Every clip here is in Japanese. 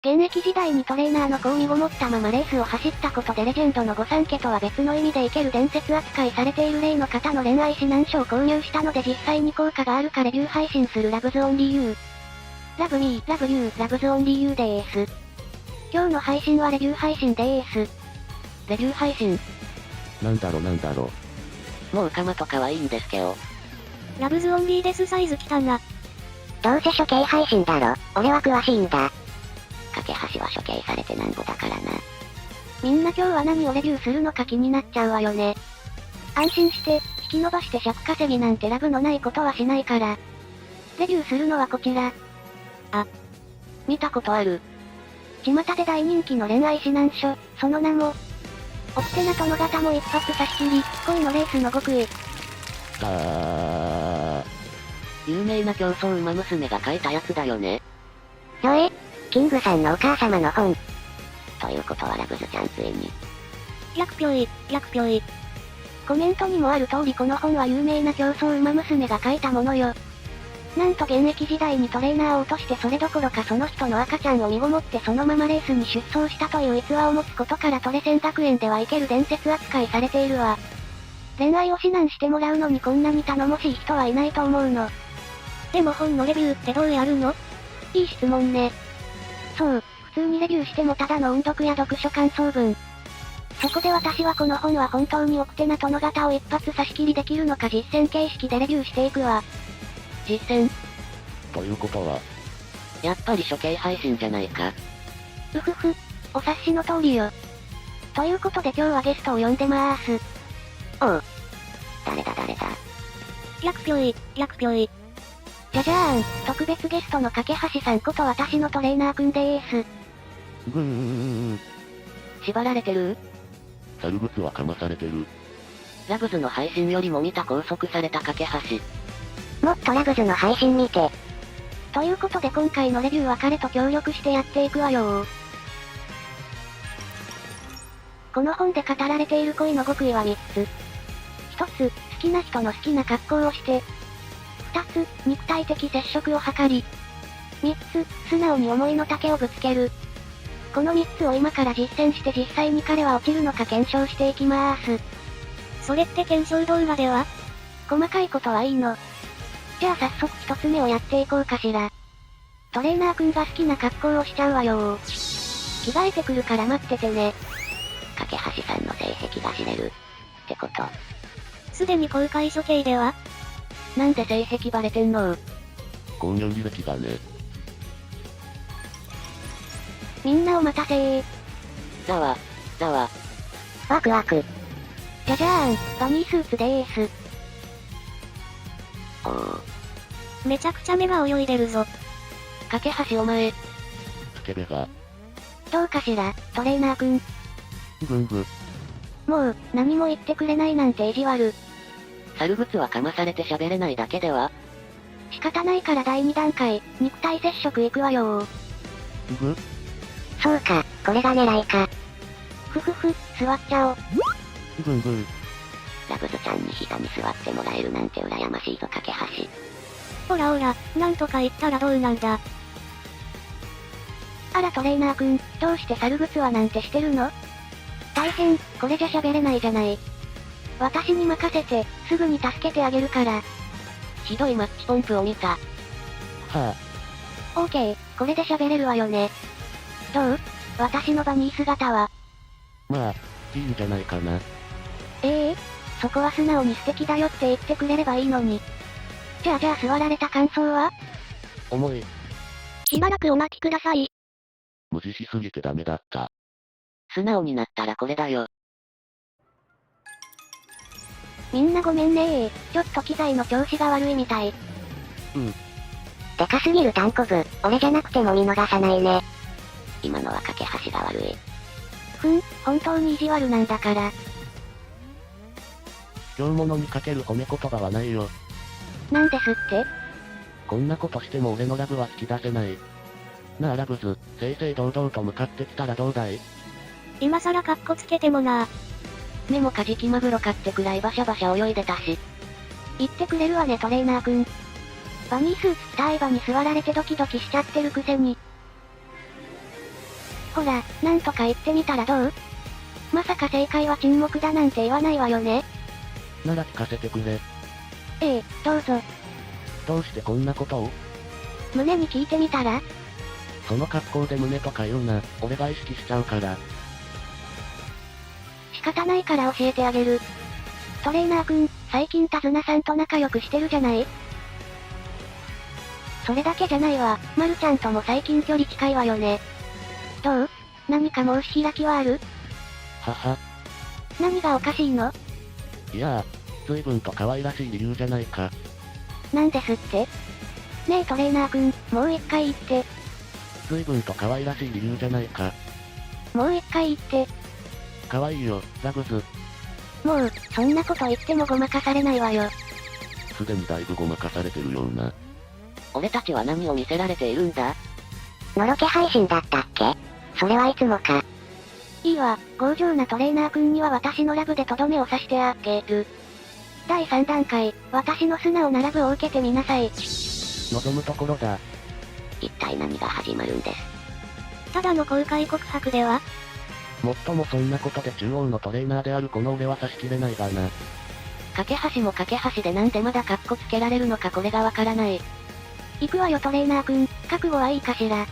現役時代にトレーナーの子を身ごもったままレースを走ったことでレジェンドの御三家とは別の意味で生ける伝説扱いされている例の方の恋愛指南書を購入したので実際に効果があるかレビュー配信するラブズオンリーユー。ラブミー、ラブユー、ラブズオンリーユーでーす。今日の配信はレビュー配信でーす。レビュー配信。なんだろ。もうカマとかはいいんですけど。ラブズオンリーですサイズ来たな。どうせ処刑配信だろ。俺は詳しいんだ。架け橋は処刑されてなんぼだからな。みんな今日は何をレビューするのか気になっちゃうわよね。安心して、引き伸ばして尺稼ぎなんてラブのないことはしないから。レビューするのはこちら。あ、見たことある。巷で大人気の恋愛指南書、その名も、オプテナ殿方も一発差し切り、恋のレースの極意。有名な競争馬娘が書いたやつだよね。それ、キングさんのお母様の本。ということはラブズちゃんついに。略ぴょい。コメントにもある通りこの本は有名な競争馬娘が書いたものよ。なんと現役時代にトレーナーを落としてそれどころかその人の赤ちゃんを身ごもってそのままレースに出走したという逸話を持つことからトレセン学園では生ける伝説扱いされているわ。恋愛を指南してもらうのにこんなに頼もしい人はいないと思うの。でも本のレビューってどうやるの？いい質問ね。そう、普通にレビューしてもただの音読や読書感想文。そこで私はこの本は本当にオプテナ殿方を一発差し切りできるのか実践形式でレビューしていくわ。実践。ということは、やっぱり処刑配信じゃないか。うふふ、お察しの通りよ。ということで今日はゲストを呼んでまーす。おう。誰だ。略ぴょい。じゃじゃーん、特別ゲストの架橋さんこと私のトレーナーくんでーす。縛られてる？猿物はかまされてる。ラブズの配信よりも見た拘束された架け橋。もっとラブズの配信見て。ということで今回のレビューは彼と協力してやっていくわよー。この本で語られている恋の極意は3つ。1つ、好きな人の好きな格好をして。2つ、肉体的接触を図り。3つ、素直に思いの丈をぶつける。この3つを今から実践して実際に彼は落ちるのか検証していきまーす。それって検証動画では？細かいことはいいの。じゃあ早速1つ目をやっていこうかしら。トレーナーくんが好きな格好をしちゃうわよー。着替えてくるから待っててね。架け橋さんの性癖が知れる。ってこと。すでに公開処刑では？なんで性癖バレてんの？購入履歴がね。みんなお待たせー。ざわ。ワクワク。じゃじゃーん、バニースーツでーす。おー。めちゃくちゃ目が泳いでるぞ。架橋お前、スケベが、どうかしら、トレーナーくん。ぐんぐ。もう、何も言ってくれないなんて意地悪。猿物はかまされて喋れないだけでは？仕方ないから第2段階、肉体接触行くわよー。ぐそうか、これが狙いか。ふふふ、座っちゃお。ぐんぐ。ラブズちゃんに膝に座ってもらえるなんて羨ましいぞ架け橋。ほら、なんとか言ったらどうなんだ。あらトレーナーくん、どうして猿物はなんてしてるの？大変、これじゃ喋れないじゃない。私に任せて、すぐに助けてあげるから。ひどいマッチポンプを見た。はオーケー、これで喋れるわよね。どう？私のバニー姿は。まあ、いいんじゃないかな。そこは素直に素敵だよって言ってくれればいいのに。じゃあ座られた感想は？重い。しばらくお待ちください。無視しすぎてダメだった。素直になったらこれだよ。みんなごめんねー。ちょっと機材の調子が悪いみたい。でかすぎる単行部、俺じゃなくても見逃さないね。今のは架け橋が悪い。本当に意地悪なんだから。卑怯者にかける褒め言葉はないよ。なんですって？こんなことしても俺のラブは引き出せない。なあラブズ、正々堂々と向かってきたらどうだい？今更カッコつけてもな。目もカジキマグロ買ってくらいバシャバシャ泳いでたし。言ってくれるわねトレーナーくん。バニースーツ着た相場に座られてドキドキしちゃってるくせに。ほら、なんとか言ってみたらどう？まさか正解は沈黙だなんて言わないわよね。なら聞かせてくれ。ええ、どうぞ。どうしてこんなことを？胸に聞いてみたら？その格好で胸とか言うな、俺が意識しちゃうから。仕方ないから教えてあげる。トレーナーくん、最近手綱さんと仲良くしてるじゃない？それだけじゃないわ、まるちゃんとも最近距離近いわよね。どう？何か申し開きはある？はは。何がおかしいの？いやー、随分と可愛らしい理由じゃないか。なんですって？ねえトレーナーくん、もう一回言って。随分と可愛らしい理由じゃないか。もう一回言って。可愛いよ、ラグズ。もう、そんなこと言ってもごまかされないわよ。すでにだいぶごまかされてるような。俺たちは何を見せられているんだ？のろけ配信だったっけ？それはいつもか。いいわ、強情なトレーナーくんには私のラブでとどめを刺してあげる。第3段階、私の素直なラブを受けてみなさい。望むところだ。一体何が始まるんです？ただの公開告白では？もっともそんなことで中央のトレーナーであるこの俺は差し切れないがな。架け橋も架け橋でなんでまだカッコつけられるのかこれがわからない。行くわよトレーナーくん、覚悟はいいかしら。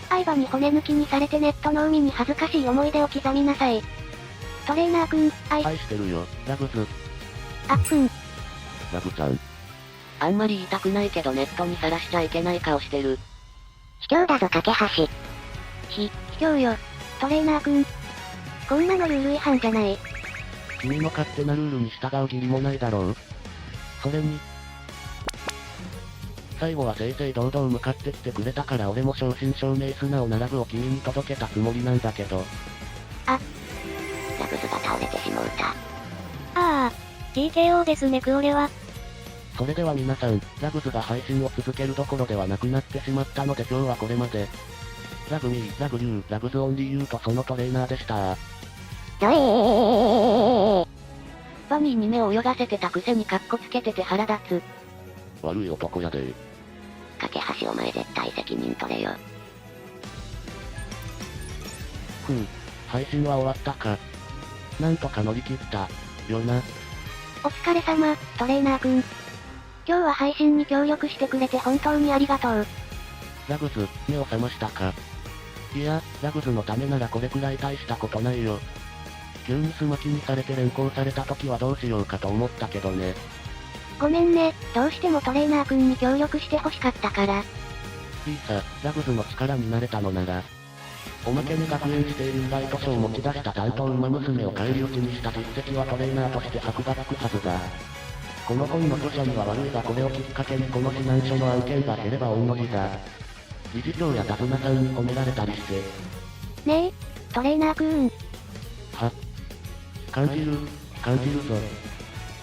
相場に骨抜きにされてネットの海に恥ずかしい思い出を刻みなさい。トレーナーくん、愛してるよ、ラグズ。あっくん。ラグちゃん。あんまり言いたくないけどネットにさらしちゃいけない顔してる。卑怯だぞ架け橋。卑怯よ。トレーナーくん。こんなのルール違反じゃない。君の勝手なルールに従う義理もないだろう。それに、最後は正々堂々向かってきてくれたから俺も正真正銘素直なラブを君に届けたつもりなんだけど。ラグズが倒れてしまうた。ああ、TKO ですねクオレは。それでは皆さん、ラグズが配信を続けるどころではなくなってしまったので今日はこれまで。ラグミー、ラグユー、ラグズオンリーユーとそのトレーナーでした。バニーに目を泳がせてたくせにカッコつけてて腹立つ。悪い男やで。架け橋お前絶対責任取れよ。配信は終わったか。なんとか乗り切った。よな。お疲れ様、トレーナーくん。今日は配信に協力してくれて本当にありがとう。ラグズ、目を覚ましたか。いや、ラグズのためならこれくらい大したことないよ。急にスマキにされて連行された時はどうしようかと思ったけどね。ごめんね、どうしてもトレーナーくんに協力して欲しかったから。いいさ、ラグズの力になれたのなら。おまけに学園指定インライト賞を持ち出した担当馬娘を返り討ちにした実績はトレーナーとして箔がつくはずだ。この本の著者には悪いがこれをきっかけにこの指南書の案件が減れば御の字だ。理事長や手綱さんに褒められたりして。ねえ、トレーナーくん。感じるぞ。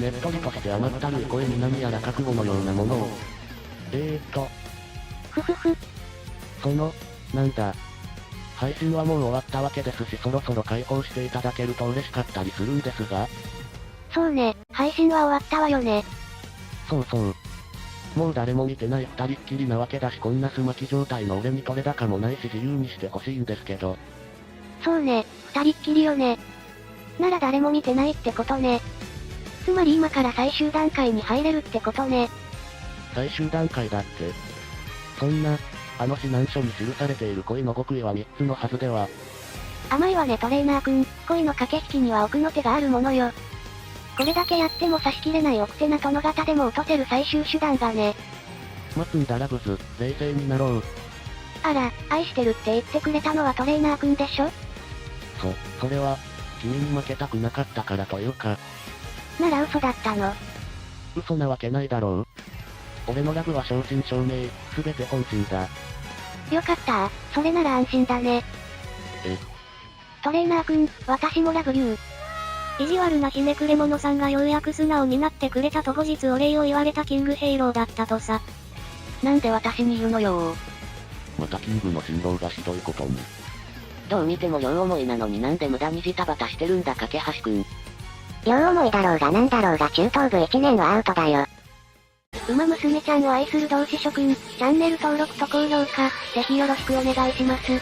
ねっとりとして甘ったるい声に何やら覚悟のようなものを。ふふふ。なんだ。配信はもう終わったわけですしそろそろ解放していただけると嬉しかったりするんですが。そうね、配信は終わったわよね。そうそう。もう誰も見てない二人っきりなわけだしこんなスマキ状態の俺に取れ高もないし自由にしてほしいんですけど。そうね、二人っきりよね。なら誰も見てないってことね。つまり今から最終段階に入れるってことね。最終段階だって。そんな、指南書に記されている恋の極意は3つのはずでは。甘いわねトレーナーくん、恋の駆け引きには奥の手があるものよ。これだけやっても差し切れない奥手な殿方でも落とせる最終手段がね。待つんだラグズ、冷静になろう。あら、愛してるって言ってくれたのはトレーナーくんでしょ？それは、君に負けたくなかったからというか。なら嘘だったの？嘘なわけないだろう。俺のラブは正真正銘、すべて本心だ。よかった、それなら安心だね。トレーナーくん、私もラブユー。意地悪なひねくれ者さんがようやく素直になってくれたと後日お礼を言われたキングヘイローだったとさ。なんで私に言うのよ。またキングの心労がひどいことに。どう見ても両思いなのになんで無駄にジタバタしてるんだ架橋くん。両思いだろうがなんだろうが中等部1年はアウトだよ。馬娘ちゃんを愛する同志諸君、チャンネル登録と高評価、ぜひよろしくお願いします。